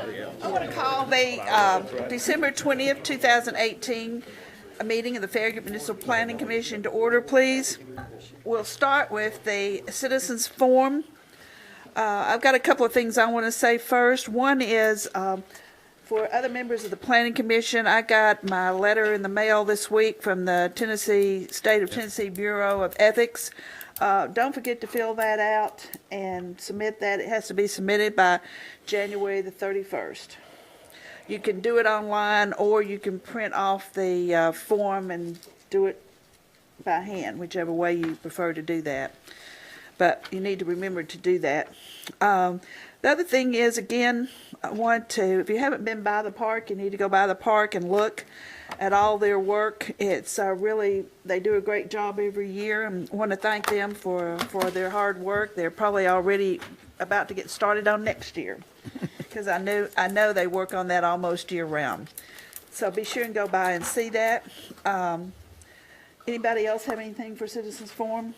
I want to call the December 20th, 2018 a meeting of the Farragut Municipal Planning Commission to order, please. We'll start with the citizens forum. I've got a couple of things I want to say first. One is for other members of the Planning Commission, I got my letter in the mail this week from the State of Tennessee Bureau of Ethics. Don't forget to fill that out and submit that. It has to be submitted by January the 31st. You can do it online, or you can print off the form and do it by hand, whichever way you prefer to do that. But you need to remember to do that. The other thing is, again, I want to, if you haven't been by the park, you need to go by the park and look at all their work. It's really, they do a great job every year, and I want to thank them for their hard work. They're probably already about to get started on next year, because I know they work on that almost year round. So be sure and go by and see that. Anybody else have anything for Citizens Forum?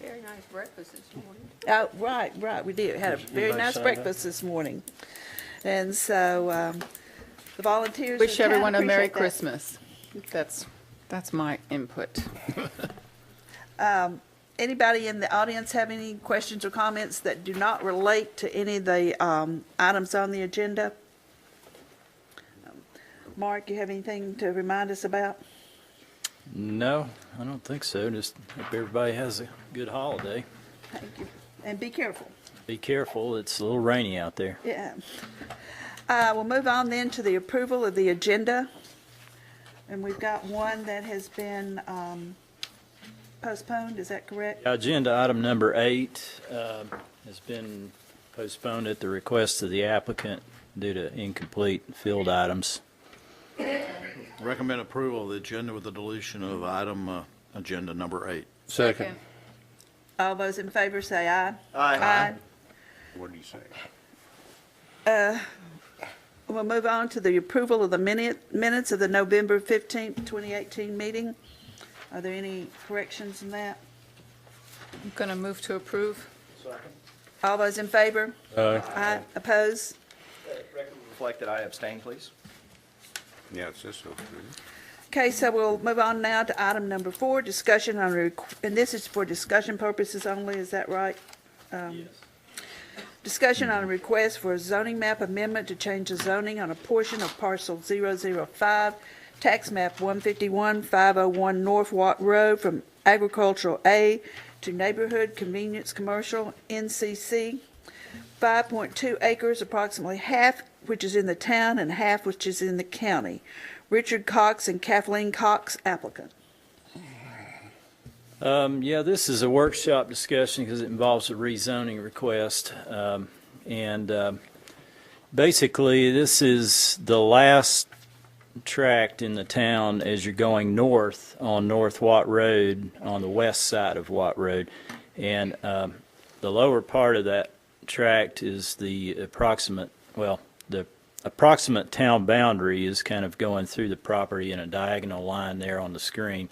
Very nice breakfast this morning. Oh, right, we did. Had a very nice breakfast this morning. And so the volunteers. Wish everyone a Merry that. Christmas. That's my input. Anybody in the audience have any questions or comments that do not relate to any of the items on the agenda? Mark, you have anything to remind us about? No, I don't think so. Just hope everybody has a good holiday. Thank you. And be careful. Be careful. It's a little rainy out there. Yeah. We'll move on then to the approval of the agenda. And we've got one that has been postponed. Is that correct? Agenda item number 8 has been postponed at the request of the applicant due to incomplete field items. Recommend approval of the agenda with the deletion of item agenda number 8. Second. All those in favor say aye. Aye. What do you say? We'll move on to the approval of the minutes of the November 15th, 2018 meeting. Are there any corrections in that? I'm going to move to approve. All those in favor? Aye. Oppose? Record will reflect that I abstain, please. Yeah, it's just okay. Okay, so we'll move on now to item number 4, discussion on, and this is for discussion purposes only, is that right? Yes. Discussion on a request for a zoning map amendment to change the zoning on a portion of parcel 005, tax map 151-501 North Watt Road from agricultural A to neighborhood convenience commercial NCC. 5.2 acres, approximately half which is in the town and half which is in the county. Richard Cox and Kathleen Cox, applicant. Yeah, this is a workshop discussion because it involves a rezoning request. Basically, this is the last tract in the town as you're going north on North Watt Road, on the west side of Watt Road. And the lower part of that tract is the approximate town boundary is kind of going through the property in a diagonal line there on the screen.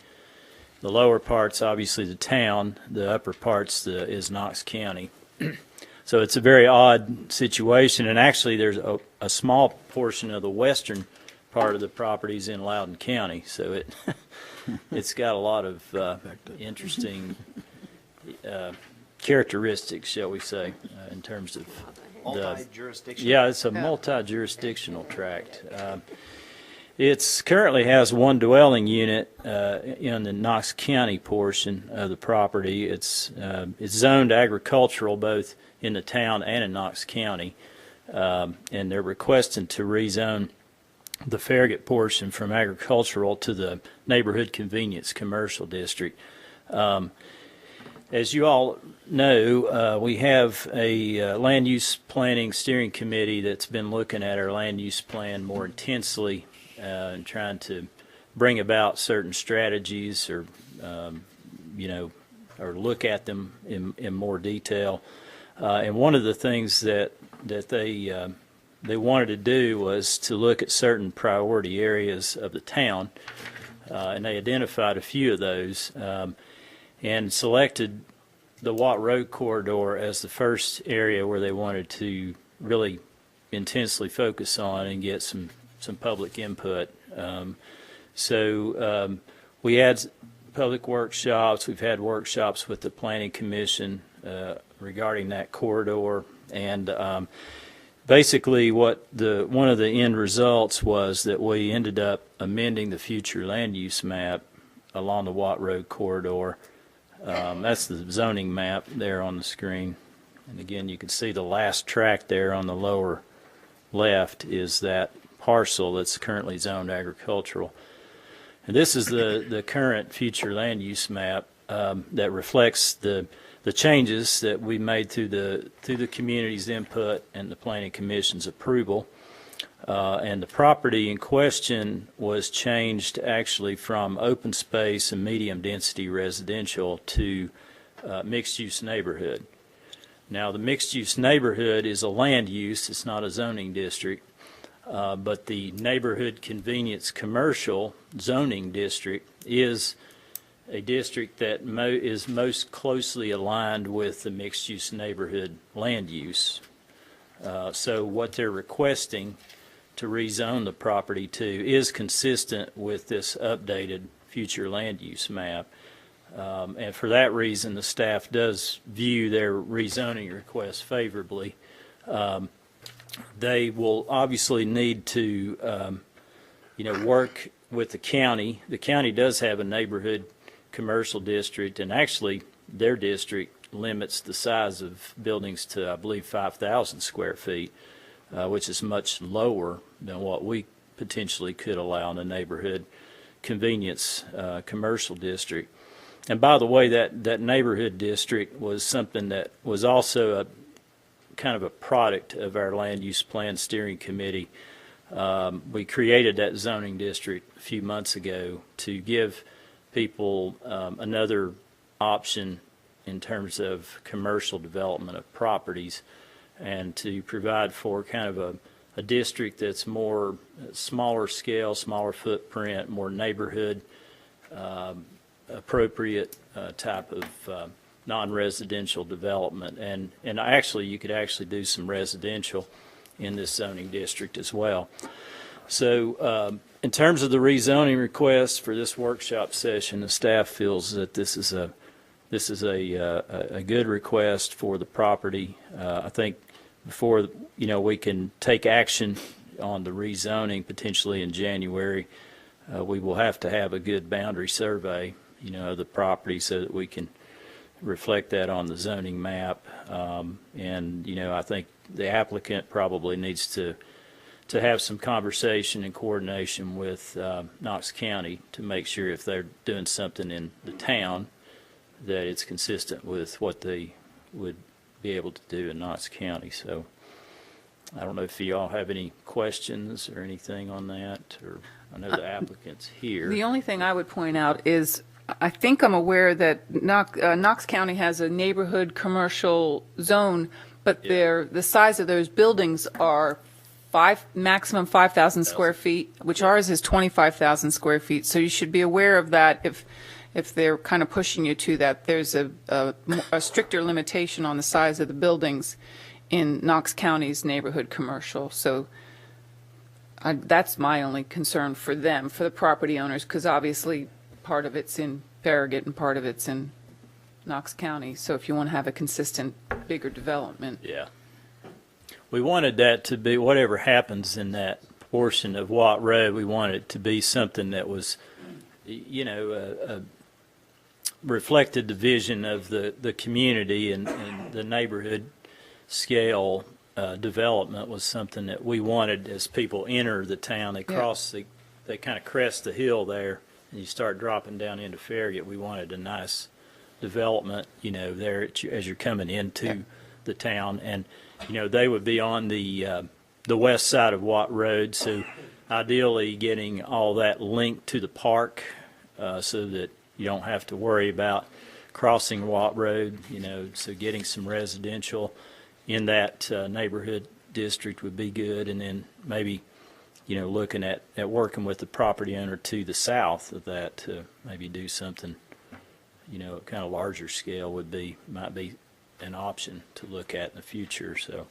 The lower part's obviously the town, the upper part's is Knox County. So it's a very odd situation, and actually there's a small portion of the western part of the properties in Loudoun County, so it's got a lot of interesting characteristics, shall we say, in terms of Multi-jurisdictional. Yeah, it's a multi-jurisdictional tract. It currently has one dwelling unit in the Knox County portion of the property. It's zoned agricultural both in the town and in Knox County, and they're requesting to rezone the Farragut portion from agricultural to the neighborhood convenience commercial district. As you all know, we have a land use planning steering committee that's been looking at our land use plan more intensely and trying to bring about certain strategies or look at them in more detail. And one of the things that they wanted to do was to look at certain priority areas of the town, and they identified a few of those. And selected the Watt Road corridor as the first area where they wanted to really intensely focus on and get some public input. We had public workshops. We've had workshops with the Planning Commission regarding that corridor, and basically one of the end results was that we ended up amending the future land use map along the Watt Road corridor. That's the zoning map there on the screen. And again, you can see the last tract there on the lower left is that parcel that's currently zoned agricultural. And this is the current future land use map that reflects the changes that we made through the community's input and the Planning Commission's approval. And the property in question was changed actually from open space and medium density residential to mixed use neighborhood. Now the mixed use neighborhood is a land use, it's not a zoning district, but the neighborhood convenience commercial zoning district is a district that is most closely aligned with the mixed use neighborhood land use. So what they're requesting to rezone the property to is consistent with this updated future land use map. And for that reason, the staff does view their rezoning request favorably. They will obviously need to, work with the county. The county does have a neighborhood commercial district, and actually their district limits the size of buildings to, I believe, 5,000 square feet, which is much lower than what we potentially could allow in a neighborhood convenience commercial district. And by the way, that neighborhood district was something that was also a kind of a product of our land use plan steering committee. We created that zoning district a few months ago to give people another option in terms of commercial development of properties, and to provide for kind of a district that's more smaller scale, smaller footprint, more neighborhood appropriate type of non-residential development. And actually you could actually do some residential in this zoning district as well. So in terms of the rezoning request for this workshop session, the staff feels that this is a good request for the property. I think before we can take action on the rezoning potentially in January, we will have to have a good boundary survey of the property so that we can reflect that on the zoning map. And I think the applicant probably needs to have some conversation and coordination with Knox County to make sure if they're doing something in the town that it's consistent with what they would be able to do in Knox County. So I don't know if you all have any questions or anything on that, or I know the applicant's here. The only thing I would point out is I think I'm aware that Knox County has a neighborhood commercial zone, but the size of those buildings are maximum 5,000 square feet, which ours is 25,000 square feet. So you should be aware of that if they're kind of pushing you to that. There's a stricter limitation on the size of the buildings in Knox County's neighborhood commercial. So that's my only concern for them, for the property owners, because obviously part of it's in Farragut and part of it's in Knox County. So if you want to have a consistent, bigger development. Yeah. We wanted that to be, whatever happens in that portion of Watt Road, we wanted it to be something that was, reflected the vision of the community, and the neighborhood scale development was something that we wanted as people enter the town. They cross, they kind of crest the hill there, and you start dropping down into Farragut. We wanted a nice development, there as you're coming into the town. And they would be on the west side of Watt Road, so ideally getting all that linked to the park so that you don't have to worry about crossing Watt Road, so getting some residential in that neighborhood district would be good. And then maybe, looking at working with the property owner to the south of that to maybe do something, kind of larger scale might be an option to look at in the future. So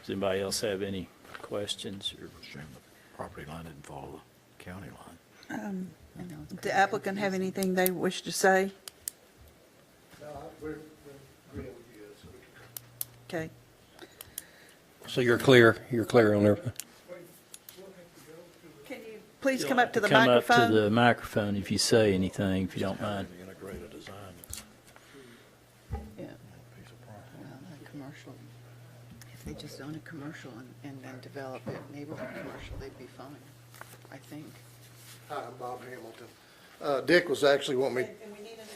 Does anybody else have any questions? Or Shame the property line didn't follow the county line. The applicant have anything they wish to say? Okay. So you're clear on everything? Can you please come up to the Come up to microphone? the microphone if you say anything, if you don't mind. Integrated design. Yeah. Well, a commercial, if they just own a commercial and then develop it neighborhood commercial, they'd be fine, I think. Hi, I'm Bob Hamilton. Dick was actually wanting me,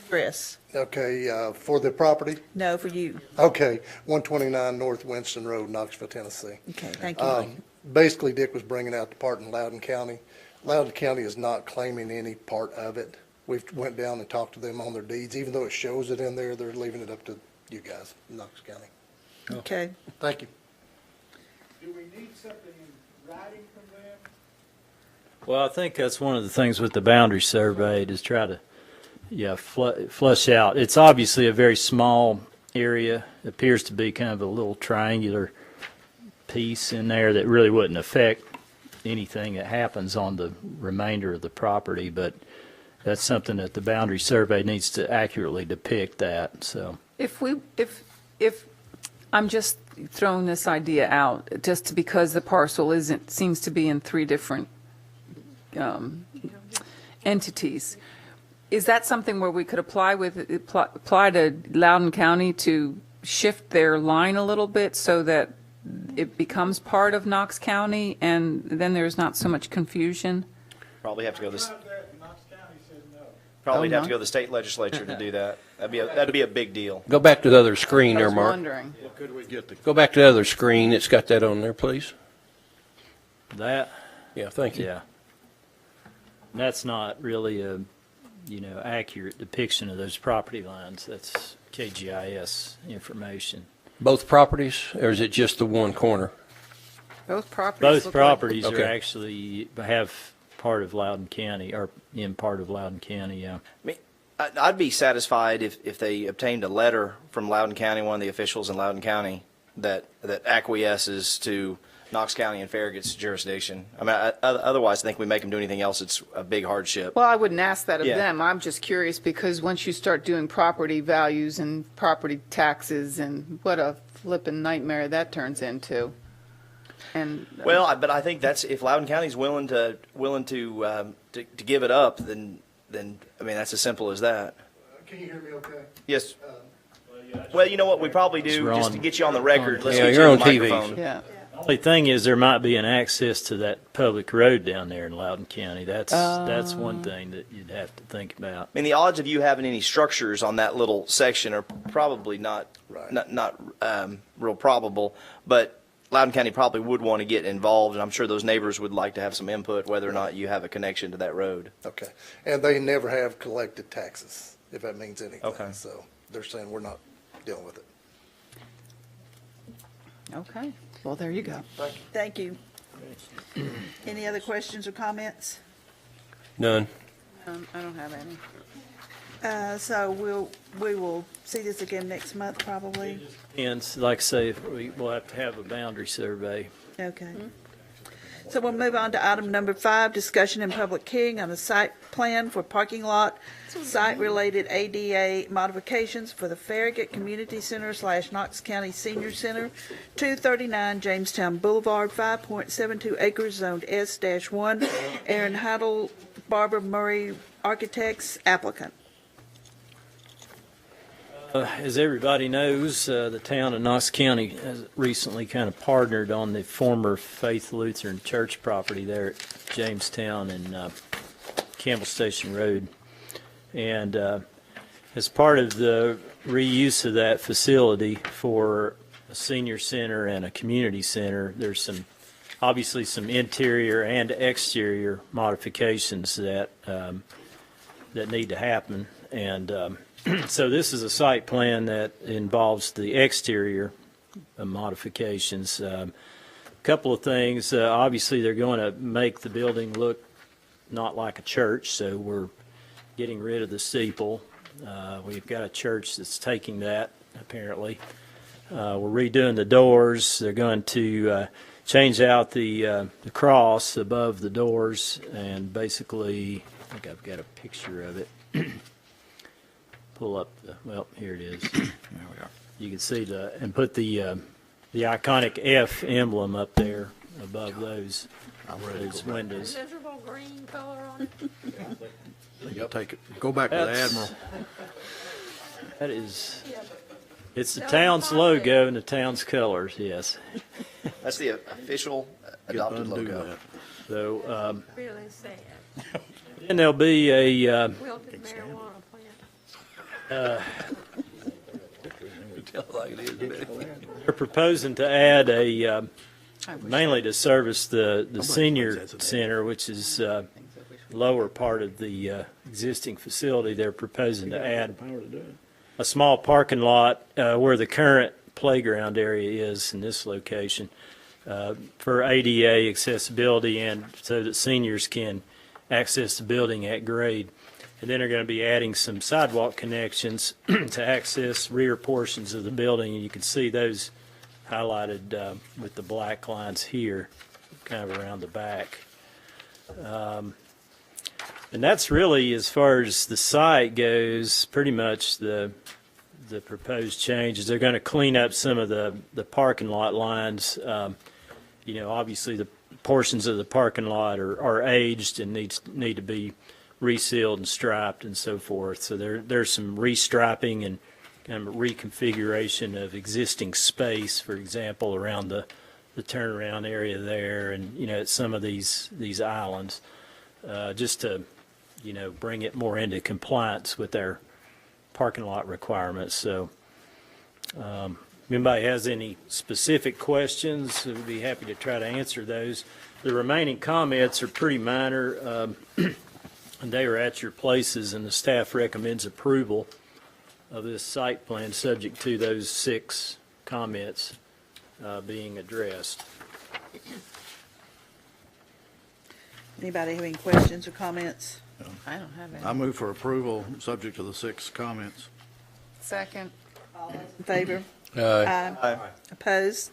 Chris? okay, for the property? No, for you. Okay, 129 North Winston Road, Knoxville, Tennessee. Okay, thank you. Basically, Dick was bringing out the part in Loudoun County. Loudoun County is not claiming any part of it. We've went down and talked to them on their deeds. Even though it shows it in there, they're leaving it up to you guys, Knox County. Okay. Thank you. Do we need something in writing from them? Well, I think that's one of the things with the boundary survey, is try to, flush out. It's obviously a very small area. It appears to be kind of a little triangular piece in there that really wouldn't affect anything that happens on the remainder of the property, but that's something that the boundary survey needs to accurately depict that, so. If I'm just throwing this idea out, just because the parcel seems to be in three different entities. Is that something where we could apply to Loudoun County to shift their line a little bit so that it becomes part of Knox County and then there's not so much confusion? Probably have to go to, Tried that, and Knox County said no. probably Oh, have no? to go to the state legislature to do that. That'd be a big deal. Go back to the other screen I there, was Mark. wondering. Could we get the, Go back to the other screen. It's got that on there, please. That, Yeah, thank you. yeah. That's not really a, accurate depiction of those property lines. That's KGIS information. Both properties, or is it just the one corner? Both properties Both look properties are Okay. actually, have part of Loudoun County, or in part of Loudoun County, yeah. I mean, I'd be satisfied if they obtained a letter from Loudoun County, one of the officials in Loudoun County, that acquiesces to Knox County and Farragut's jurisdiction. I mean, otherwise, I think we make them do anything else, it's a big hardship. Well, I wouldn't ask that of Yeah. them. I'm just curious because once you start doing property values and property taxes and what a flippin' nightmare that turns into. And Well, but I think that's, if Loudoun County's willing to give it up, then I mean, that's as simple as that. Can you hear me okay? Yes. Well, you know what we probably do, It's just to on- get you on the record, let's Yeah, get you're you on on the TV. microphone. yeah. Only thing is, there might be an access to that public road down there in Loudoun County. That's one thing that you'd have to think about. I mean, the odds of you having any structures on that little section are probably not real probable, but Loudoun County probably would want to get involved, and I'm sure those neighbors would like to have some input whether or not you have a connection to that road. Okay. And they never have collected taxes, if that means anything. Okay. So they're saying we're not dealing with it. Okay. Well, there you go. Thank you. Any other questions or comments? None. I don't have any. So we will see this again next month, probably. And like I say, we'll have to have a boundary survey. Okay. So we'll move on to item number 5, discussion and public hearing on the site plan for parking lot, site-related ADA modifications for the Farragut Community Center / Knox County Senior Center, 239 Jamestown Boulevard, 5.72 acres, zoned S-1. Aaron Heidel, Barbara Murray Architects, applicant. As everybody knows, the town of Knox County has recently kind of partnered on the former Faith Lutheran Church property there at Jamestown and Campbell Station Road. And as part of the reuse of that facility for a senior center and a community center, there's obviously some interior and exterior modifications that need to happen. And so this is a site plan that involves the exterior modifications. A couple of things. Obviously, they're going to make the building look not like a church, so we're getting rid of the steeple. We've got a church that's taking that, apparently. We're redoing the doors. They're going to change out the cross above the doors, and basically, I think I've got a picture of it. Pull up well, here it is. There we are. You can see and put the iconic F emblem up there above those windows. Miserable green color on it. Take it, go back to the That's- Admiral. That is, it's the town's logo and the town's colors, yes. That's the official adopted Undo logo. that. So, Really sad. and there'll be a, Wilted marijuana plant. they're proposing to add a, mainly to service the senior center, which is lower part of the existing facility. They're proposing to add a small parking lot where the current playground area is in this location for ADA accessibility and so that seniors can access the building at grade. And then they're going to be adding some sidewalk connections to access rear portions of the building, and you can see those highlighted with the black lines here, kind of around the back. And that's really, as far as the site goes, pretty much the proposed changes. They're going to clean up some of the parking lot lines. Obviously the portions of the parking lot are aged and need to be resealed and striped and so forth. So there's some restriping and kind of reconfiguration of existing space, for example, around the turnaround area there and, at some of these islands, just to, bring it more into compliance with their parking lot requirements. So if anybody has any specific questions, we'd be happy to try to answer those. The remaining comments are pretty minor, and they are at your places, and the staff recommends approval of this site plan subject to those 6 comments being addressed. Anybody have any questions or comments? I don't have any. I move for approval, subject to the 6 comments. Second. In favor? Aye. Opposed?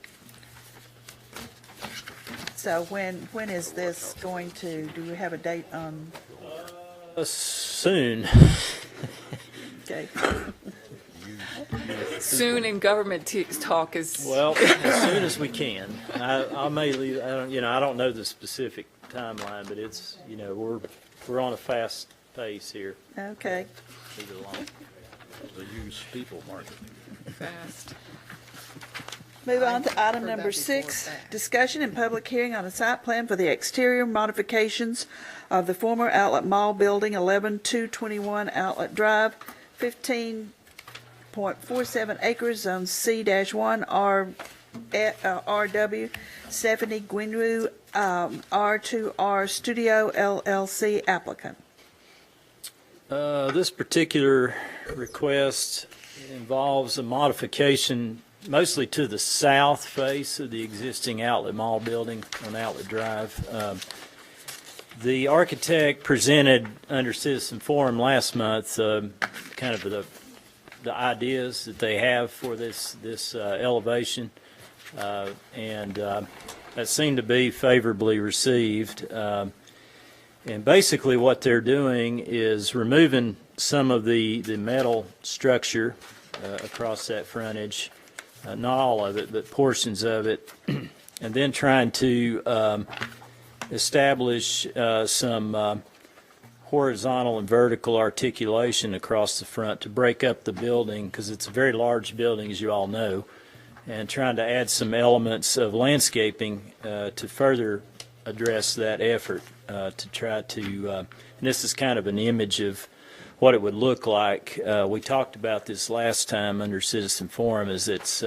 So when is this going to, do we have a date on, Soon. okay, Soon in government talk is. Well, as soon as we can. I may leave, I don't know the specific timeline, but it's, we're on a fast pace here. okay. Move it along. The used people market. Fast. Move on to item heard that number before, 6, fast. discussion and public hearing on a site plan for the exterior modifications of the former Outlet Mall Building, 11221 Outlet Drive, 15.47 acres, Zone C-1, RW, Stephanie Gwynru, R2R Studio LLC applicant. This particular request involves a modification mostly to the south face of the existing Outlet Mall building on Outlet Drive. The architect presented under Citizen Forum last month kind of the ideas that they have for this elevation, and that seemed to be favorably received. And basically what they're doing is removing some of the metal structure across that frontage, not all of it, but portions of it, and then trying to establish some horizontal and vertical articulation across the front to break up the building, because it's a very large building, as you all know, and trying to add some elements of landscaping to further address that effort, to try to, and this is kind of an image of what it would look like. We talked about this last time under Citizen Forum, is it's,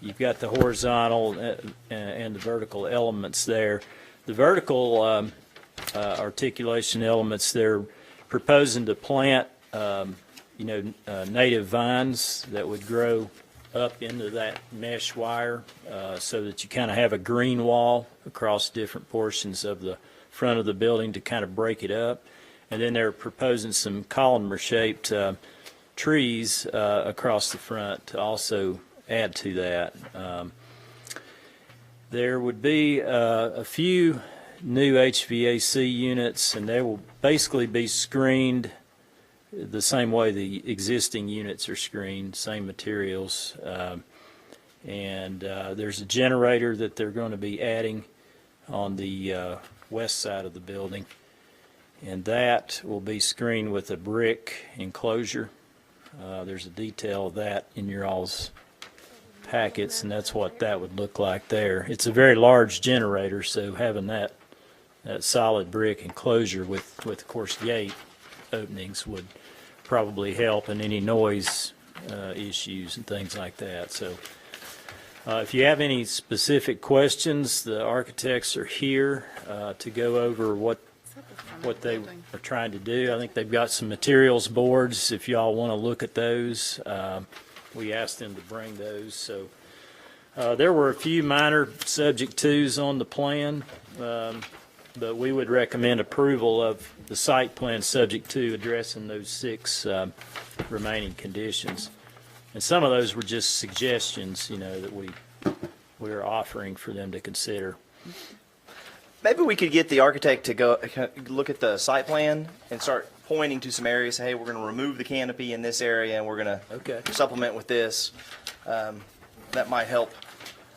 you've got the horizontal and the vertical elements there. The vertical articulation elements, they're proposing to plant, native vines that would grow up into that mesh wire, so that you kind of have a green wall across different portions of the front of the building to kind of break it up. And then they're proposing some columnar-shaped trees across the front to also add to that. There would be a few new HVAC units, and they will basically be screened the same way the existing units are screened, same materials. And there's a generator that they're going to be adding on the west side of the building, and that will be screened with a brick enclosure. There's a detail of that in your all's packets, and that's what that would look like there. It's a very large generator, so having that solid brick enclosure with of course gate openings would probably help in any noise issues and things like that. So if you have any specific questions, the architects are here to go over what they are trying to do. I think they've got some materials boards if y'all want to look at those. We asked them to bring those. So there were a few minor subject twos on the plan, but we would recommend approval of the site plan subject to addressing those 6 remaining conditions. And some of those were just suggestions, that we're offering for them to consider. Maybe we could get the architect to go look at the site plan and start pointing to some areas. Hey, we're going to remove the canopy in this area, and we're going to supplement with this. That might help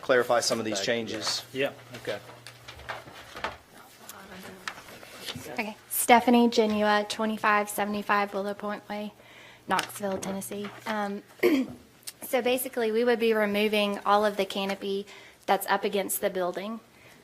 clarify some of these changes. Yeah, okay. Okay, Stephanie Genua, 2575 Willow Point Way, Knoxville, Tennessee. So basically, we would be removing all of the canopy that's up against the building.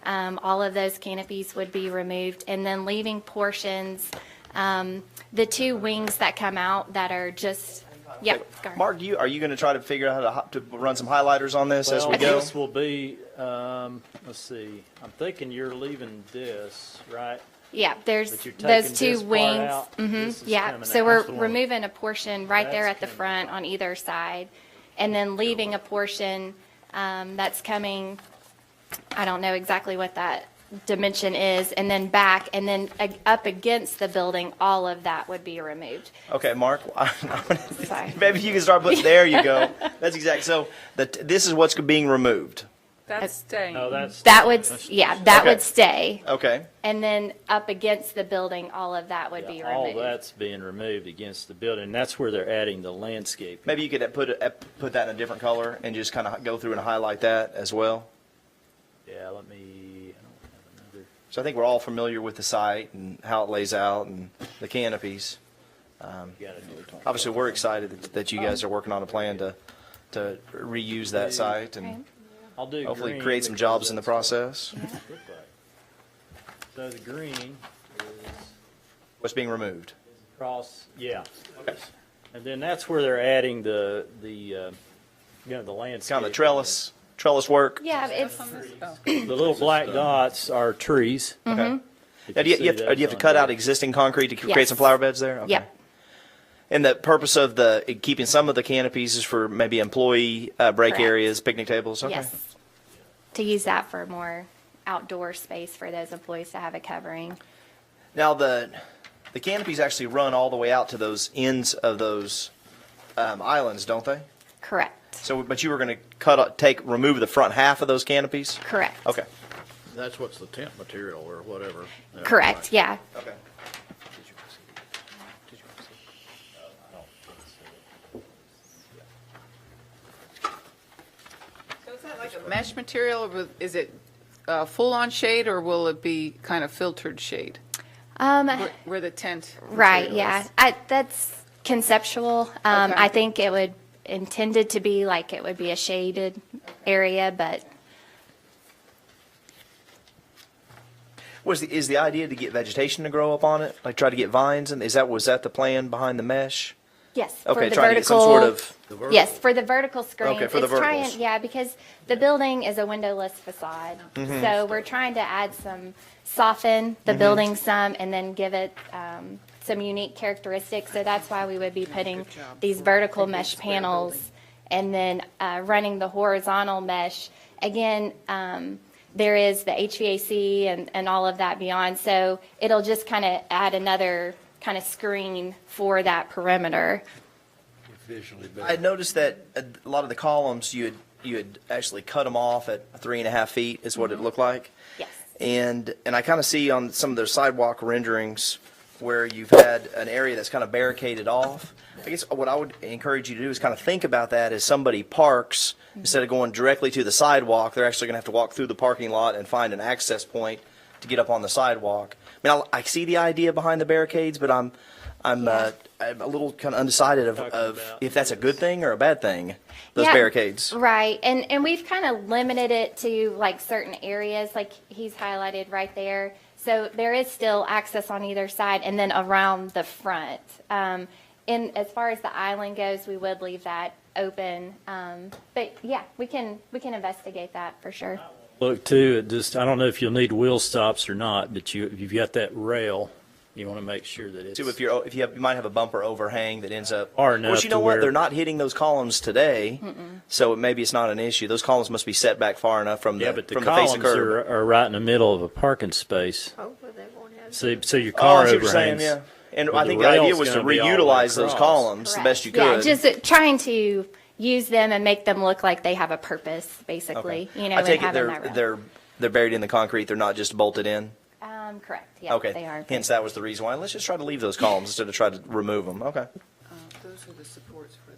All of those canopies would be removed, and then leaving portions, the 2 wings that come out that are just, yeah. go ahead. Mark, are you going to try to figure out how to run some highlighters on this as we go? This will be, let's see, I'm thinking you're leaving this, right? Yeah, there's But you're those taking 2 this part wings. out, this is Yeah, coming so out. we're That's the one. removing a portion right there That's at the coming front on either side, and then leaving a portion that's coming, I don't know exactly what that dimension is, and then back, and then up against the building, all of that would be removed. Okay, Mark, Sorry. maybe you can start putting, there you go. That's exactly, so this is what's being removed. That's staying. No, that's. That would, yeah, that Okay. would stay. Okay, And then up against the building, all of that would be Yeah, all removed. that's being removed against the building. That's where they're adding the landscape. maybe you could put that in a different color and just kind of go through and highlight that as well. Yeah, let me, I don't have another. So I think we're all familiar with the site and how it lays out and the canopies. Obviously, we're excited that you guys are working on a plan to reuse that site and I'll do hopefully green create some because jobs in the that's process. what it looks like. So the green is What's being removed? across, yeah. Okay. And then that's where they're adding the landscape. It's kind of the trellis work. Yeah, it's, The little black dots are trees. Okay. If Now, do you see have to those on cut out here. existing concrete to create Yes. some flower beds there? Okay. yep, And the purpose of keeping some of the canopies is for maybe employee break Correct. areas, picnic tables? Okay. yes. To use that for more outdoor space for those employees to have a covering. Now, the canopies actually run all the way out to those ends of those islands, don't they? Correct, So, but you were going to remove the front half of those canopies? correct. Okay. That's what's the tent material or whatever. Correct, yeah. Okay. So is that like a mesh material, or is it full-on shade, or will it be kind of filtered shade? Where the tent Right, material yeah. is? That's conceptual. Okay. I think it would intended to be like it would be a shaded area, but Is the idea to get vegetation to grow up on it? Like try to get vines? And was that the plan behind the mesh? yes, Okay, for the trying to get some vertical. sort of. Yes, for the vertical screen. Okay, for the It's trying- verticals. Yeah, because the building is a windowless facade. Mm-hmm. So we're trying to soften the building some and then give it some unique characteristics. So that's why we would be putting these vertical mesh panels and then running the horizontal mesh. Again, there is the HVAC and all of that beyond. So it'll just kind of add another kind of screen for that perimeter. Visually I had noticed that a lot of the columns, you had actually cut them off at 3.5 feet is what it looked like. Yes. And I kind of see on some of their sidewalk renderings where you've had an area that's kind of barricaded off. I guess what I would encourage you to do is kind of think about that as somebody parks, instead of going directly to the sidewalk, they're actually going to have to walk through the parking lot and find an access point to get up on the sidewalk. I mean, I see the idea behind the barricades, but I'm a little kind of undecided of if that's a good thing or a bad thing, those Yeah, barricades. Right, and we've kind of limited it to like certain areas, like he's highlighted right there. So there is still access on either side and then around the front. And as far as the island goes, we would leave that open. But yeah, we can investigate that for sure. Look, too, I don't know if you'll need wheel stops or not, but if you've got that rail, you want to make sure that it's. So if you might have a bumper overhang that ends up. Far Of enough course, you know to what? where- They're not hitting those columns today, so maybe it's not an issue. Those columns must be set back far enough from the Yeah, but the from the face of columns curb. are right in the middle of a parking space. Hopefully they won't have. So your Oh, I car see what you're saying, overhangs. yeah. And But I the think the idea rail's was to gonna be all the way reutilize those across. columns the best you could. Yeah, just trying to use them and make them look like they have a purpose, basically. You know, I take and it having that rail. they're buried in the concrete. They're not just bolted in. Correct. Yeah, Okay. they are. Hence, that was the reason why. Let's just try to leave those columns instead of try to remove them. Okay. Those are the supports for the.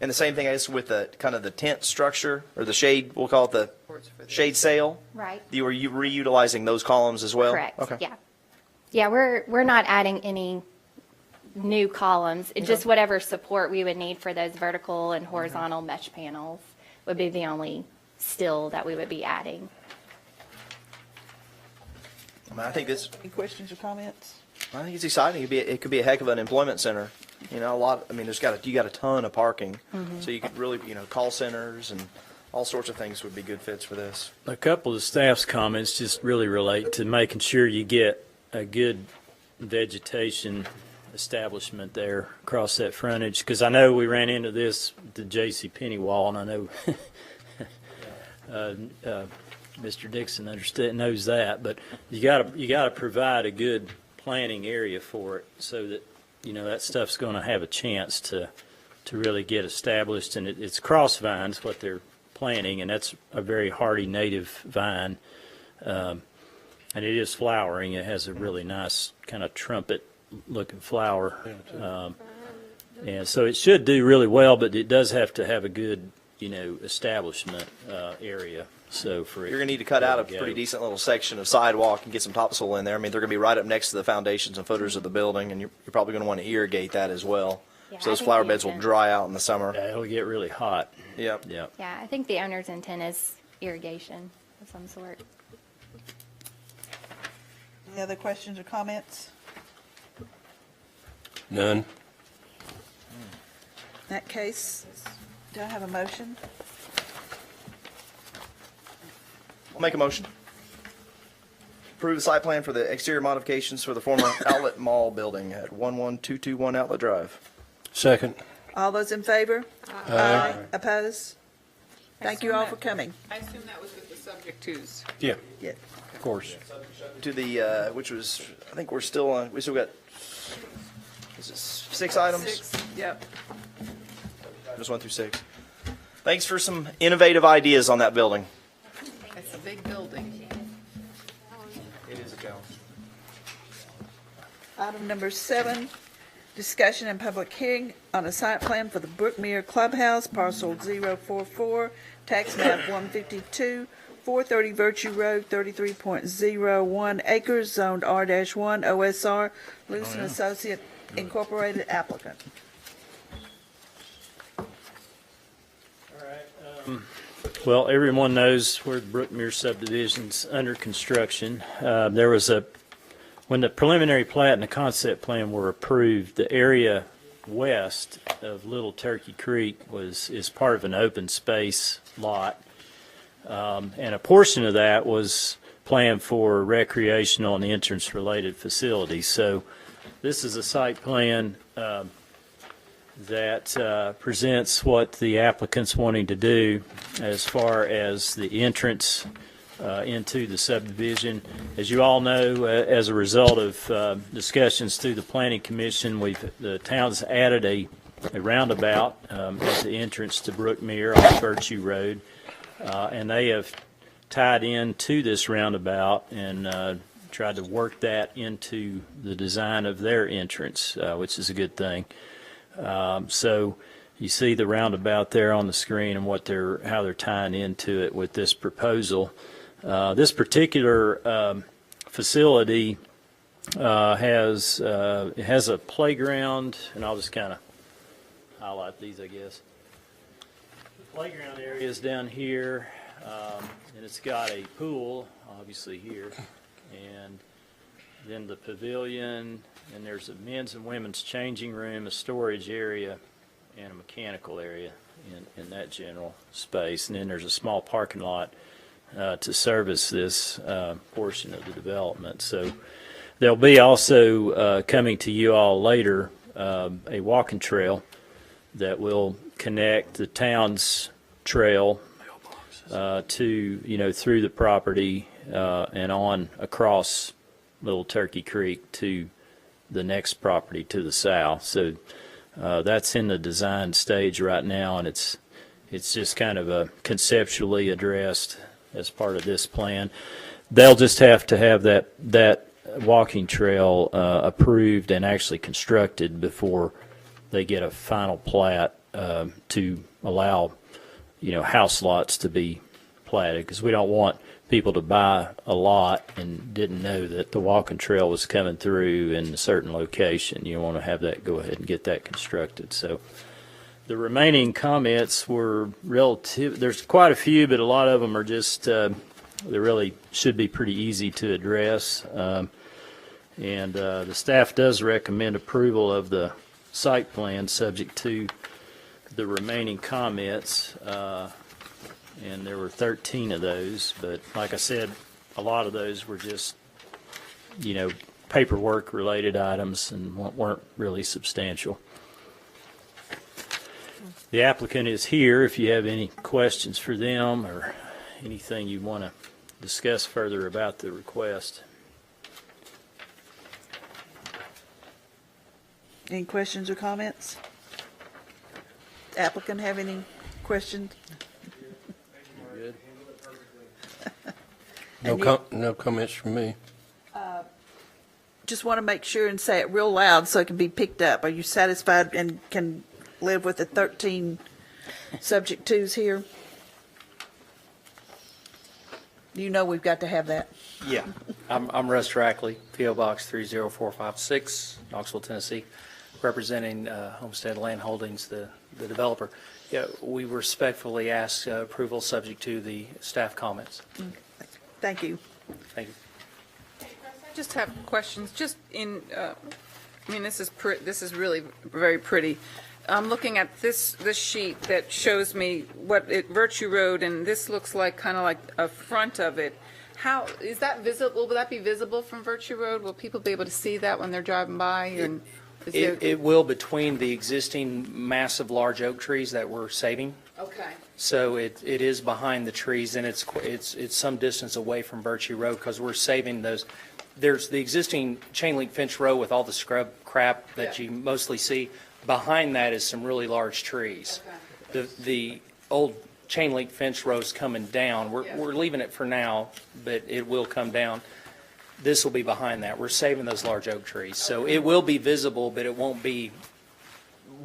And the same thing, I guess, with the kind of the tent structure or the shade. We'll call it the Supports for the. shade sail. Right. You were reutilizing those columns as well. Correct. Okay. Yeah. Yeah, we're not adding any new columns. It's just whatever support we would need for those vertical and horizontal mesh panels would be the only still that we would be adding. I mean, I think Any questions or comments? it's exciting. It could be a heck of an employment center. You know, a lot. I mean, you got a ton of parking, so you could really, call centers and all sorts of things would be good fits for this. A couple of the staff's comments just really relate to making sure you get a good vegetation establishment there across that frontage, because I know we ran into this, the J.C. Penney wall, and I know Mr. Dixon knows that, but you got to provide a good planting area for it so that that stuff's going to have a chance to really get established. And it's cross vines what they're planting, and that's a very hardy native vine, and it is flowering. It has a really nice kind of trumpet looking flower, and so it should do really well. But it does have to have a good establishment area. So for You're going to need to cut out a pretty decent little section of sidewalk and get some topsoil in there. I mean, they're going to be right up next to the foundations and footers of the building, and you're probably going to want to irrigate that as well. Yeah, So I those think flower the beds will intent- dry out in the summer. Yeah, it'll get really hot. Yep. Yeah. Yeah, I think the owner's intent is irrigation of some sort. Any other questions or comments? None. In that case, do I have a motion? I'll make a motion. Approve the site plan for the exterior modifications for the former Outlet Mall building at 11221 Outlet Drive. Second. All those in favor? Aye. Opposed? Thank you all for coming. I assume that was with the subject twos. Yeah, Yeah. of course. To the, which was, I think we still got, is it 6 items? 6, yep. Just 1 through 6. Thanks for some innovative ideas on that building. It's a big building. It is a challenge. Item number 7, discussion and public hearing on a site plan for the Brookmere Clubhouse, parcel 044, tax map 152, 430 Virtue Road, 33.01 acres, zoned R-1, OSR, Lewis and Associate Incorporated applicant. Well, everyone knows where the Brookmere subdivision's under construction. When the preliminary plat and the concept plan were approved, the area west of Little Turkey Creek is part of an open space lot. And a portion of that was planned for recreational and entrance-related facilities. So this is a site plan that presents what the applicant's wanting to do as far as the entrance into the subdivision. As you all know, as a result of discussions through the Planning Commission, the town's added a a roundabout at the entrance to Brookmere on Virtue Road, and they have tied into this roundabout and tried to work that into the design of their entrance, which is a good thing. So you see the roundabout there on the screen and how they're tying into it with this proposal. This particular facility has a playground, and I'll just kind of highlight these, I guess. The playground area is down here, and it's got a pool, obviously here, and then the pavilion, and there's a men's and women's changing room, a storage area, and a mechanical area in that general space. And then there's a small parking lot to service this portion of the development. So there'll be also coming to you all later a walking trail that will connect the town's trail to, through the property and on across Little Turkey Creek to the next property to the south. So that's in the design stage right now, and it's just kind of conceptually addressed as part of this plan. They'll just have to have that walking trail approved and actually constructed before they get a final plat to allow, house lots to be platted, because we don't want people to buy a lot and didn't know that the walking trail was coming through in a certain location. You want to have that, go ahead and get that constructed. So the remaining comments were relative. There's quite a few, but a lot of them are just, they really should be pretty easy to address. And the staff does recommend approval of the site plan subject to the remaining comments. And there were 13 of those, but like I said, a lot of those were just, paperwork related items and weren't really substantial. The applicant is here if you have any questions for them or anything you want to discuss further about the request. Any questions or comments? Applicant have any questions? No comments from me. Just want to make sure and say it real loud so it can be picked up. Are you satisfied and can live with the 13 subject twos here? We've got to have that. Yeah, I'm Russ Rackley, P.O. Box 30456, Knoxville, Tennessee, representing Homestead Land Holdings, the developer. Yeah, we respectfully ask approval subject to the staff comments. Thank you. Thank you. I just have questions, just this is really very pretty. I'm looking at this sheet that shows me Virtue Road, and this looks like kind of like a front of it. How is that visible? Will that be visible from Virtue Road? Will people be able to see that when they're driving by? And It will, between the existing massive large oak trees that we're saving. Okay. So it is behind the trees, and it's some distance away from Virtue Road because we're saving those. There's the existing chain link fence row with all the scrub crap that you mostly see. Behind that is some really large trees. Okay. The old chain link fence row is coming down. We're leaving it for now, but it will come down. This will be behind that. We're saving those large oak trees. So it will be visible, but it won't be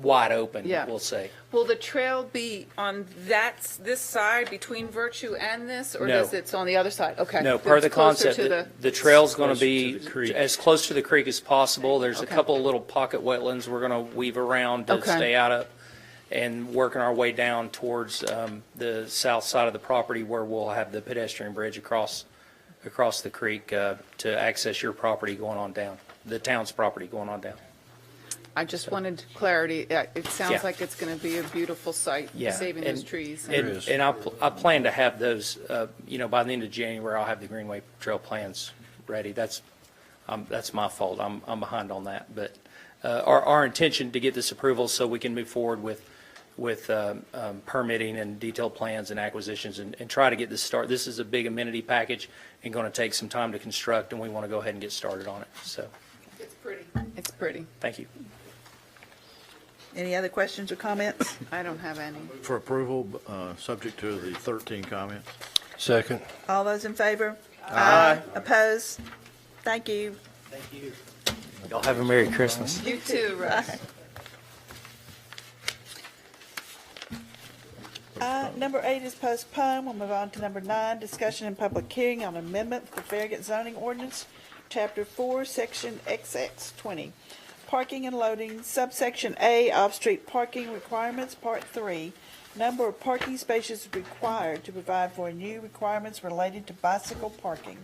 wide open, we'll say. Will the trail be on this side between Virtue and this, or No. does it's on the other side? Okay. No, part of the It's closer concept, to the trail's going to Closer be to the creek. as close to the creek as possible. There's a Okay. couple of little pocket wetlands we're going to weave around to Okay. stay out of, and working our way down towards the south side of the property where we'll have the pedestrian bridge across the creek to access your property going on down, the town's property going on down. I just wanted clarity. It sounds Yeah. like it's going to be a beautiful site, Yeah, saving those trees. And I plan to have those, by the end of January, I'll have the Greenway Trail plans ready. That's my fault. I'm behind on that. But our intention to get this approval so we can move forward with permitting and detailed plans and acquisitions and try to get this started. This is a big amenity package and going to take some time to construct, and we want to go ahead and get started on it. So, It's pretty. It's pretty. thank you. Any other questions or comments? I don't have any. For approval, subject to the 13 comments. Second. All those in favor? Aye. Opposed? Thank you. Y'all have a Merry Christmas. You too, Russ. Number 8 is postponed. We'll move on to number 9, discussion and public hearing on amendment to the Farragut zoning ordinance, Chapter 4, Section XX 20. Parking and loading, subsection A, off-street parking requirements, Part 3. Number of parking spaces required to provide for new requirements related to bicycle parking.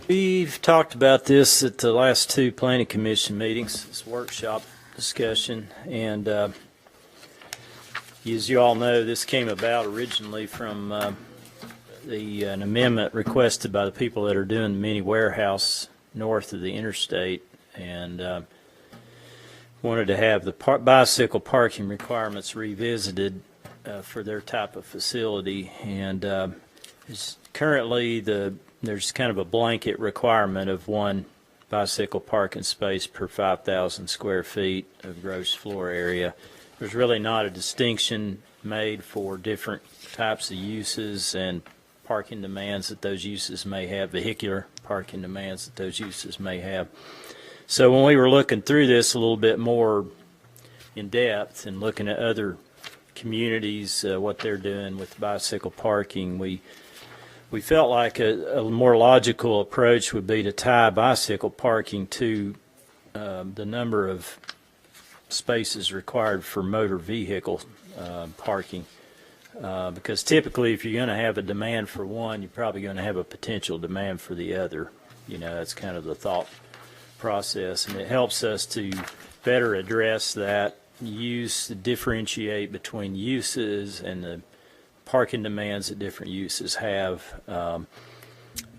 We've talked about this at the last 2 planning commission meetings, this workshop discussion, and as you all know, this came about originally from an amendment requested by the people that are doing the mini warehouse north of the interstate, and wanted to have the bicycle parking requirements revisited for their type of facility. And currently there's kind of a blanket requirement of 1 bicycle parking space per 5,000 square feet of gross floor area. There's really not a distinction made for different types of uses and parking demands that those uses may have, vehicular parking demands that those uses may have. So when we were looking through this a little bit more in depth and looking at other communities, what they're doing with bicycle parking, we felt like a more logical approach would be to tie bicycle parking to the number of spaces required for motor vehicle parking. Because typically if you're going to have a demand for one, you're probably going to have a potential demand for the other. You know, that's kind of the thought process, and it helps us to better address that use, to differentiate between uses and the parking demands that different uses have.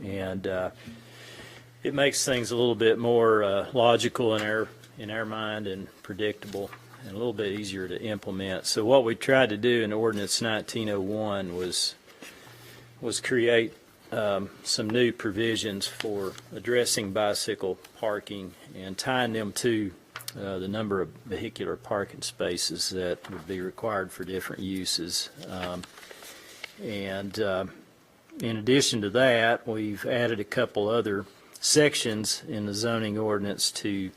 It makes things a little bit more logical in our mind and predictable, and a little bit easier to implement. So what we tried to do in Ordinance 1901 was create some new provisions for addressing bicycle parking and tying them to the number of vehicular parking spaces that would be required for different uses. In addition to that, we've added a couple other sections in the zoning ordinance to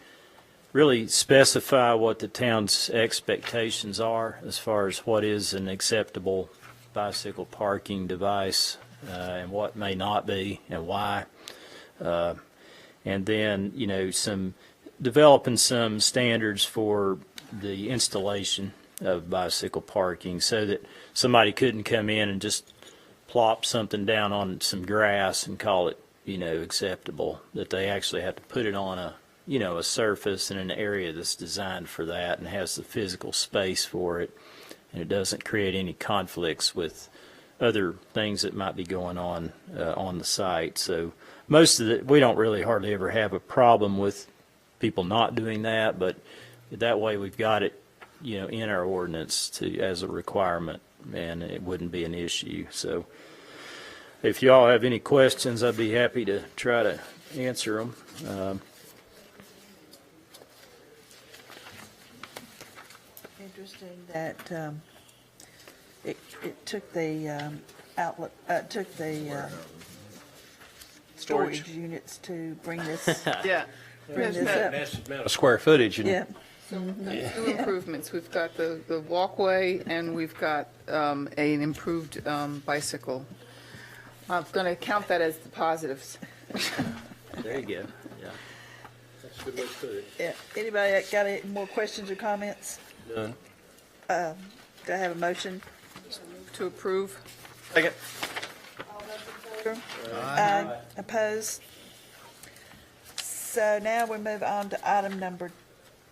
really specify what the town's expectations are as far as what is an acceptable bicycle parking device and what may not be and why. And then, you know, developing some standards for the installation of bicycle parking so that somebody couldn't come in and just plop something down on some grass and call it, you know, acceptable, that they actually have to put it on a surface in an area that's designed for that and has the physical space for it, and it doesn't create any conflicts with other things that might be going on the site. So most of we don't really hardly ever have a problem with people not doing that, but that way we've got it, you know, in our ordinance as a requirement, and it wouldn't be an issue. So if you all have any questions, I'd be happy to try to answer them. Interesting that it took the storage units to bring this Yeah. bring this up. Amount of square footage. And Yeah. Two improvements. We've got the walkway, and we've got an improved bicycle. I'm going to count that as the positives. There you go. Yeah. That's a good way to put it. Yeah. Anybody got any more questions or comments? None. Do I have a motion? To approve. Second. Aye. Opposed? So now we move on to item number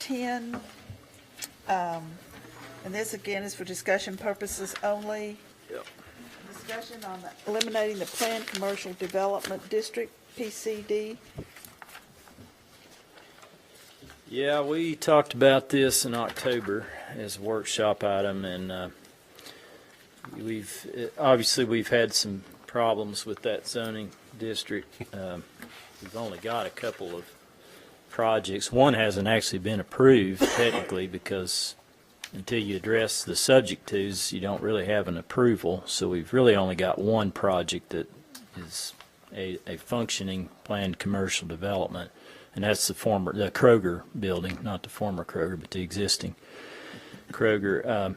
10. And this again is for discussion purposes only. Yep. Discussion on eliminating the planned commercial development district, PCD. Yeah, we talked about this in October as a workshop item, and we've had some problems with that zoning district. We've only got a couple of projects. One hasn't actually been approved technically because until you address the subject twos, you don't really have an approval. So we've really only got one project that is a functioning planned commercial development, and that's the Kroger building, not the former Kroger, but the existing Kroger.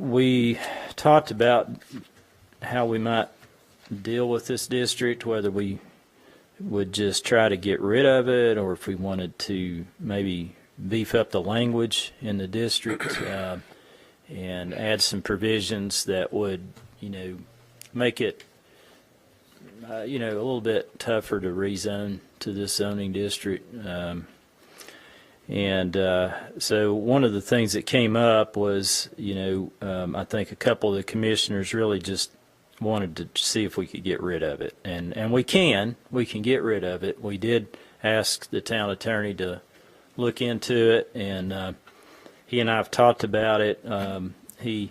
We talked about how we might deal with this district, whether we would just try to get rid of it or if we wanted to maybe beef up the language in the district and add some provisions that would, make it, a little bit tougher to rezone to this zoning district. So one of the things that came up was, I think a couple of the commissioners really just wanted to see if we could get rid of it. And we can get rid of it. We did ask the town attorney to look into it, and he and I have talked about it. He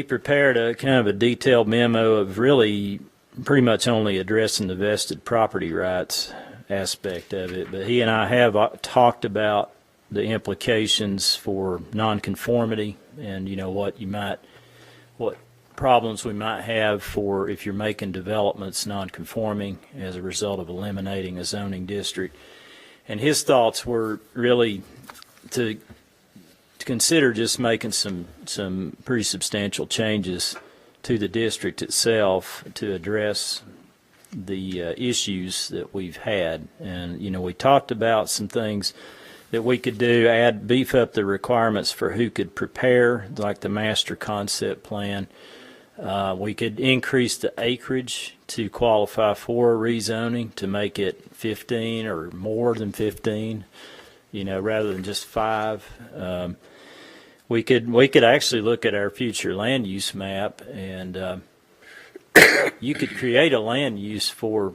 prepared a kind of a detailed memo of really pretty much only addressing the vested property rights aspect of it, but he and I have talked about the implications for nonconformity and what problems we might have for if you're making developments nonconforming as a result of eliminating a zoning district. And his thoughts were really to consider just making some pretty substantial changes to the district itself to address the issues that we've had. And, we talked about some things that we could do, beef up the requirements for who could prepare, like the master concept plan. We could increase the acreage to qualify for rezoning to make it 15 or more than 15, rather than just 5. We could actually look at our future land use map, and you could create a land use for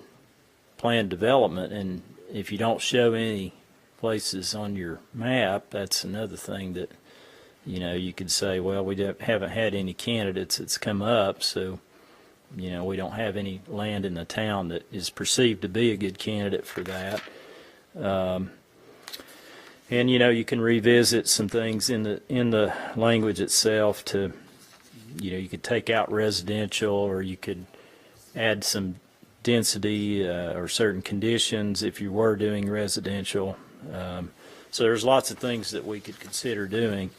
planned development, and if you don't show any places on your map, that's another thing that you could say, well, we haven't had any candidates that's come up, so we don't have any land in the town that is perceived to be a good candidate for that. And you can revisit some things in the language itself to, you could take out residential, or you could add some density or certain conditions if you were doing residential. So there's lots of things that we could consider doing.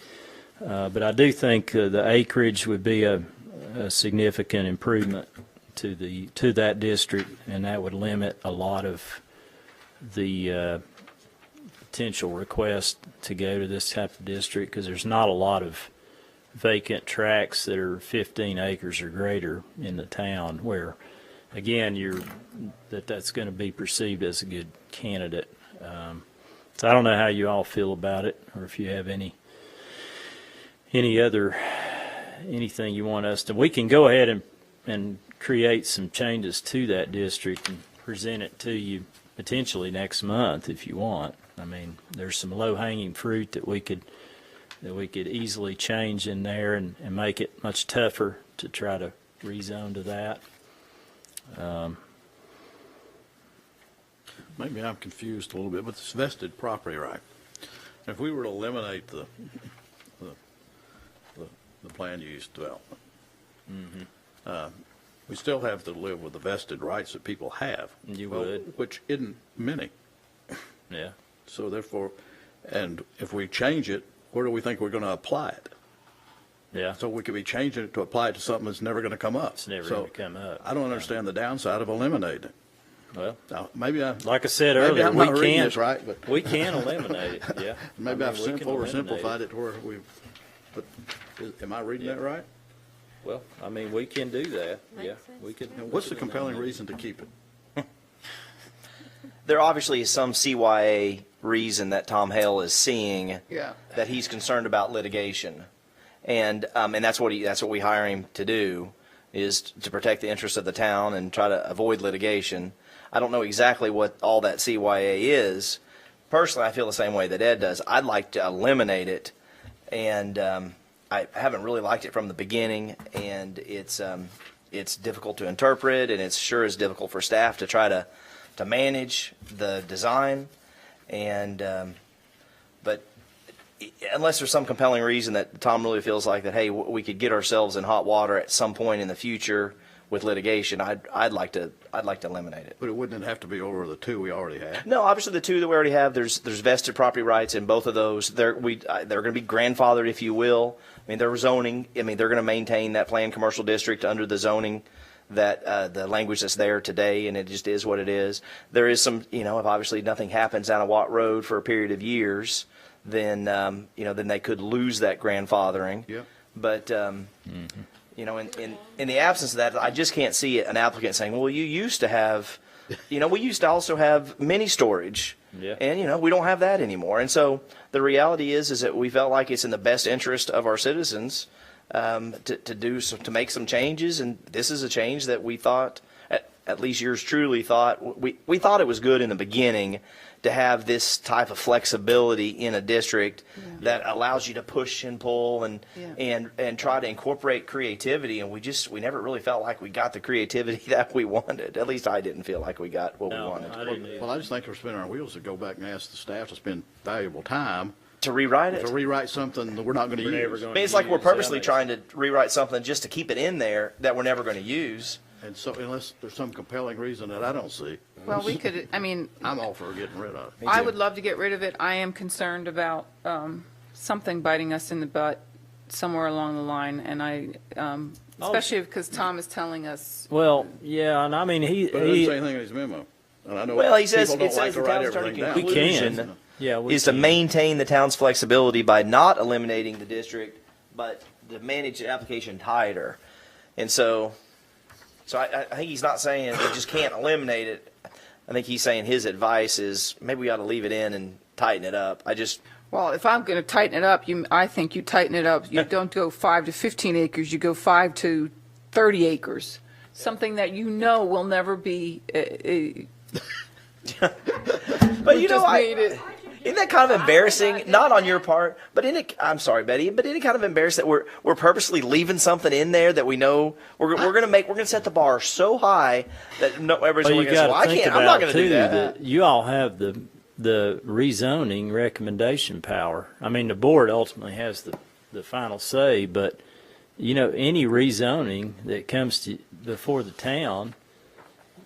But I do think the acreage would be a significant improvement to that district, and that would limit a lot of the potential requests to go to this type of district, because there's not a lot of vacant tracts that are 15 acres or greater in the town where, again, that's going to be perceived as a good candidate. So I don't know how you all feel about it, or if you have anything you want us to. We can go ahead and create some changes to that district and present it to you potentially next month if you want. I mean, there's some low-hanging fruit that we could easily change in there and make it much tougher to try to rezone to that. Maybe I'm confused a little bit, but this vested property right. If we were to eliminate the planned use development, we still have to live with the vested rights that people have. You would. Which isn't many. Yeah. So therefore, and if we change it, where do we think we're going to apply it? Yeah. So we could be changing it to apply it to something that's never going to come up. It's never going to come up. I don't understand the downside of eliminating it. Well, Now, like I said earlier, I'm not reading this right, but we can eliminate it. Yeah. maybe I've we can eliminate simplified it. it to where but am I reading that right? Well, I mean, we can do that. Yeah, we could. What's the compelling reason to keep it? There obviously is some CYA reason that Tom Hale is seeing Yeah. that he's concerned about litigation, and that's what we hire him to do, is to protect the interests of the town and try to avoid litigation. I don't know exactly what all that CYA is. Personally, I feel the same way that Ed does. I'd like to eliminate it, and I haven't really liked it from the beginning, and it's difficult to interpret, and it's sure is difficult for staff to try to to manage the design, and but unless there's some compelling reason that Tom really feels like that, hey, we could get ourselves in hot water at some point in the future with litigation, I'd like to eliminate it. But it wouldn't have to be over the two we already have. No, obviously the two that we already have, there's vested property rights in both of those. They're going to be grandfathered, if you will. I mean, they're zoning. I mean, they're going to maintain that planned commercial district under the zoning that the language that's there today, and it just is what it is. There is some, if obviously nothing happens down a Watt Road for a period of years, then then they could lose that grandfathering. Yep. But in the absence of that, I just can't see an applicant saying, well, you used to have, we used to also have mini storage. Yeah. And, we don't have that anymore. And so the reality is that we felt like it's in the best interest of our citizens to make some changes. And this is a change that we thought, at least yours truly thought, we thought it was good in the beginning to have this type of flexibility in a district that allows you to push and pull and try to incorporate creativity. And we never really felt like we got the creativity that we wanted. At least I didn't feel like we got what we wanted. I didn't either. Well, I just think we're spinning our wheels to go back and ask the staff to spend valuable time To rewrite it? to rewrite something that we're not going to Never use. gonna I mean, it's like we're use. purposely That trying to rewrite something just to keep it in there that we're never going to use. And so unless there's some compelling reason that I don't see, Well, we could, I'm all for getting rid of it. I would love to get rid of it. I am concerned about something biting us in the butt somewhere along the line, and especially because Tom is telling us. Well, yeah, and I mean, But it doesn't say anything in his memo. And I know Well, he says, people it don't like says to the write town's attorney everything down. we conclusion can. Yeah, we is to can. maintain the town's flexibility by not eliminating the district, but to manage the application tighter. And so I think he's not saying we just can't eliminate it. I think he's saying his advice is maybe we ought to leave it in and tighten it up. Well, if I'm going to tighten it up, I think you tighten it up. You don't go 5 to 15 acres. You go 5 to 30 acres. Something that will never be. But isn't that kind of embarrassing? Not on your part, but I'm sorry, Betty, but isn't it kind of embarrassing that we're purposely leaving something in there that we know we're going to set the bar so high that everybody's Well, going you to say, got well, to I think can't, I'm not about going to do too that. you all have the rezoning recommendation power. I mean, the board ultimately has the final say, but any rezoning that comes before the town,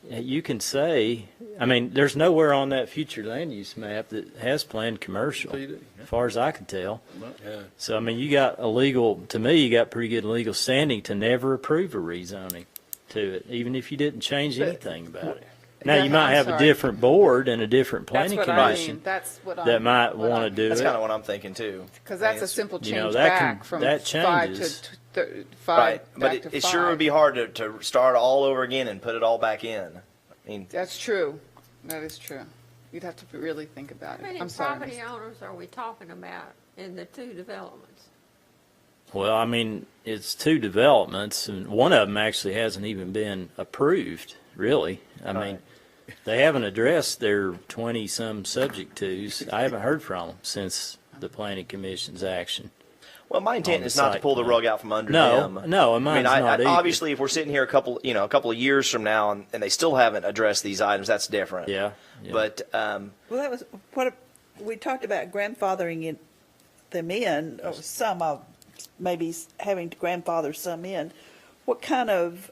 you can say. I mean, there's nowhere on that future land use map that has planned commercial, as far as I can tell. So, I mean, you got you got pretty good legal standing to never approve a rezoning to it, even if you didn't change anything about it. Now, you might have a different board and a different planning That's what I commission mean. That's what that might want to do That's it. kind of what I'm thinking too. Because that's a simple change that back from that 5 changes. to 5. Right, but back to it sure 5. would be hard to start all over again and put it all back in. I mean, That's true. That is true. You'd have to really think about How it. many I'm sorry. property owners are we talking about in the two developments? Well, I mean, it's two developments, and one of them actually hasn't even been approved, really. I mean, they haven't addressed their 20-some subject twos. I haven't heard from them since the Planning Commission's action. well, my intent On is the not to site pull the plan. rug out from under No, them. no, and I mean, mine's not either. obviously, if we're sitting here a couple of years from now and they still haven't addressed these items, that's different. Yeah. But Well, that was what we talked about grandfathering them in, or some of maybe having to grandfather some in. What kind of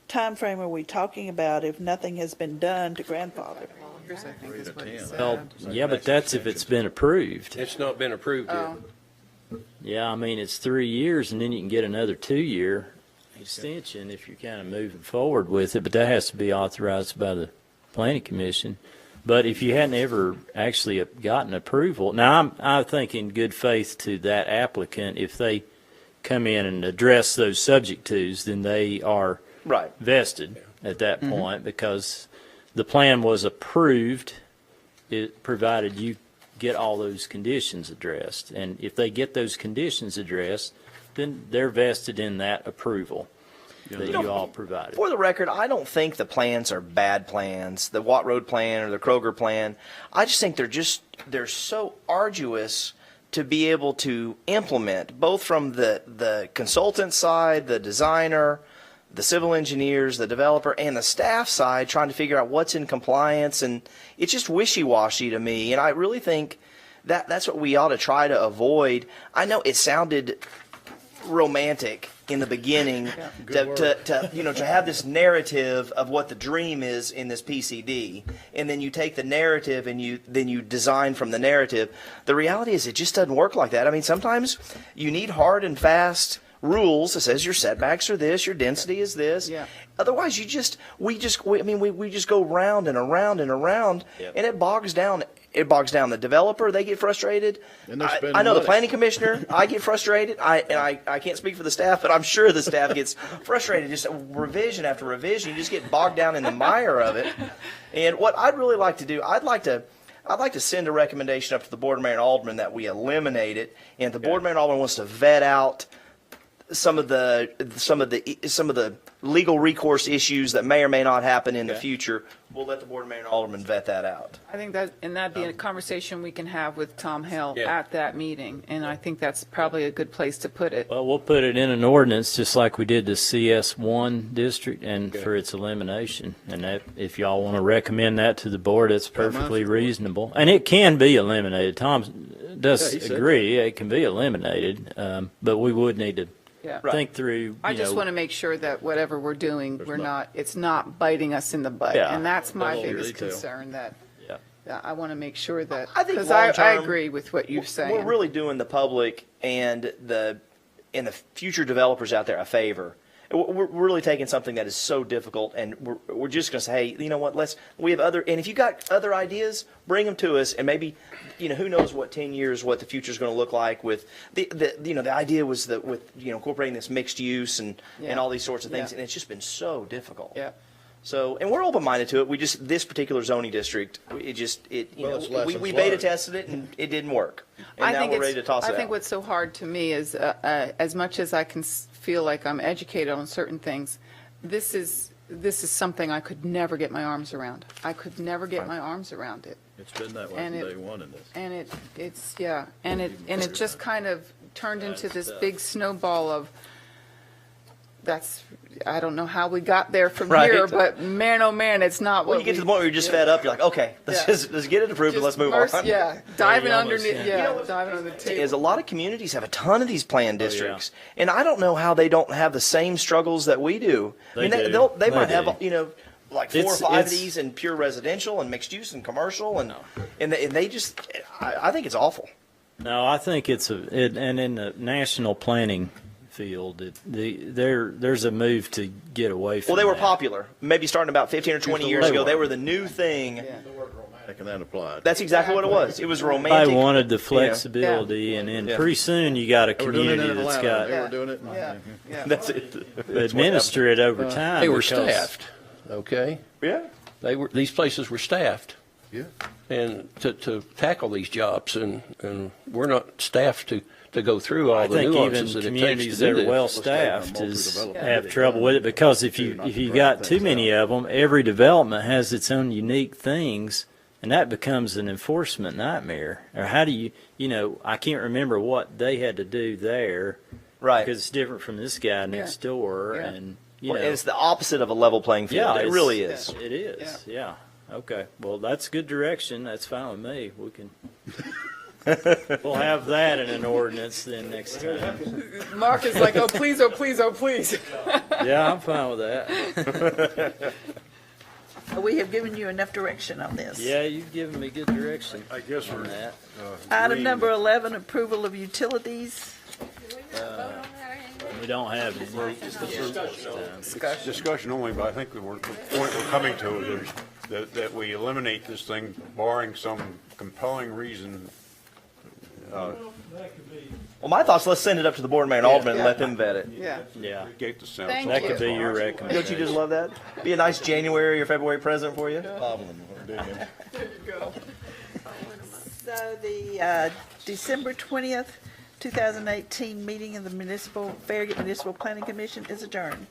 time frame are we talking about if nothing has been done to grandfather? Years, I think, is what he said. Well, yeah, but that's if it's been approved. It's not been approved yet. Oh. Yeah, I mean, it's 3 years, and then you can get another 2-year extension if you're kind of moving forward with it, but that has to be authorized by the Planning Commission. But if you hadn't ever actually gotten approval, now I think in good faith to that applicant, if they come in and address those subject twos, then they are right. vested at that point because the plan was approved, it provided you get all those conditions addressed. And if they get those conditions addressed, then they're vested in that approval that you all provided. For the record, I don't think the plans are bad plans, the Watt Road plan or the Kroger plan. I just think they're so arduous to be able to implement, both from the consultant side, the designer, the civil engineers, the developer, and the staff side trying to figure out what's in compliance, and it's just wishy-washy to me. And I really think that's what we ought to try to avoid. I know it sounded romantic in the beginning to have this narrative of what the dream is in this PCD, and then you take the narrative and you design from the narrative. The reality is it just doesn't work like that. I mean, sometimes you need hard and fast rules that says your setbacks are this, your density is this. Yeah. Otherwise, we just go round and around and around, and it bogs down. It bogs down the developer. They get frustrated. And they're spending I know the money. planning commissioner. I get frustrated. I can't speak for the staff, but I'm sure the staff gets frustrated. Just revision after revision, you just get bogged down in the mire of it. And what I'd really like to do, I'd like to send a recommendation up to the board, mayor, and alderman that we eliminate it. And if the board, mayor, and alderman wants to vet out some of the legal recourse issues that may or may not happen in the future, we'll let the board, mayor, and alderman vet that out. I think that'd be a conversation we can have with Tom Hill at that meeting, and I think that's probably a good place to put it. Well, we'll put it in an ordinance, just like we did the CS1 district, and for its elimination. And that, if y'all want to recommend that to the board, it's perfectly reasonable. And it can be eliminated. Tom does agree, it can be eliminated, but we would need to think through. I just want to make sure that whatever we're doing, it's not biting us in the butt. Yeah. And that's my That's biggest detail. concern, that Yeah. I want to make sure that, I think because I long-term, agree with what you're saying. We're really doing the public and the future developers out there a favor. We're really taking something that is so difficult, and we're just going to say, hey, you know what? We have other, and if you got other ideas, bring them to us, and maybe, who knows what 10 years, what the future is going to look like with the idea was that with incorporating this mixed use and all these sorts of things, and it's just been so difficult. Yeah. So, and we're open-minded to it. This particular zoning district, it's we lessons beta learned. tested it and it didn't work, and now we're ready to toss it out. I think what's so hard to me is, as much as I can feel like I'm educated on certain things, this is something I could never get my arms around. I could never get my arms around it. It's been that way And from it- day one in this. And it just kind of turned into this big snowball of, I don't know how we got there from Right. here, but man, oh man, it's not what When you get to the point where you're just fed up, you're like, okay, let's get it approved and let's move on. Yeah, diving you almost underneath, can. diving under the table. Is a lot of communities have a ton of these planned districts, and I don't know how they don't have the same struggles that we do. They do. They might They have do. like 4 or It's- 5 of it's- these in pure residential and mixed use and commercial, and they just I think it's awful. No, I think and in the national planning field, there's a move to get away from Well, they were that. popular. Maybe starting about 15 or 20 years They ago, were. they were the new thing. And that applied. That's exactly what it was. It was I romantic. wanted the flexibility, and then pretty soon you got a They were doing it community in that's Atlanta. got They were doing it. Yeah. That's it. administer it over time. They were because- staffed, okay? Yeah. These places were staffed. Yeah. And to tackle these jobs, and we're not staffed to go through all I the think nuances even that it takes communities to that do are this. well staffed multi-development. have trouble with it, because if you got too many of them, every development has its own unique things, and that becomes an enforcement nightmare. Or how do you I can't remember what they had to do there, Right. because it's different from this guy next door, Yeah. and Well, it's the opposite of a level playing field. It it's- really is. It is. Yeah. Okay. Well, that's good direction. That's fine with me. We can. We'll have that in an ordinance then next time. Mark is like, oh please, oh please, oh please. Yeah, I'm fine with that. We have given you enough direction on this. Yeah, you've given me good direction I guess on we're, that. Item number 11, approval of utilities. We don't have any. Discussion only, but I think the point we're coming to is that we eliminate this thing barring some compelling reason. Well, my thoughts, let's send it up to the board, mayor, and alderman, and let them vet it. Yeah. Yeah, Gate the sound. Thank that you. could be your Don't recommendation. you just love that? Be a nice January or February present for you. So the December 20th, 2018 meeting of the Farragut Municipal Planning Commission is adjourned.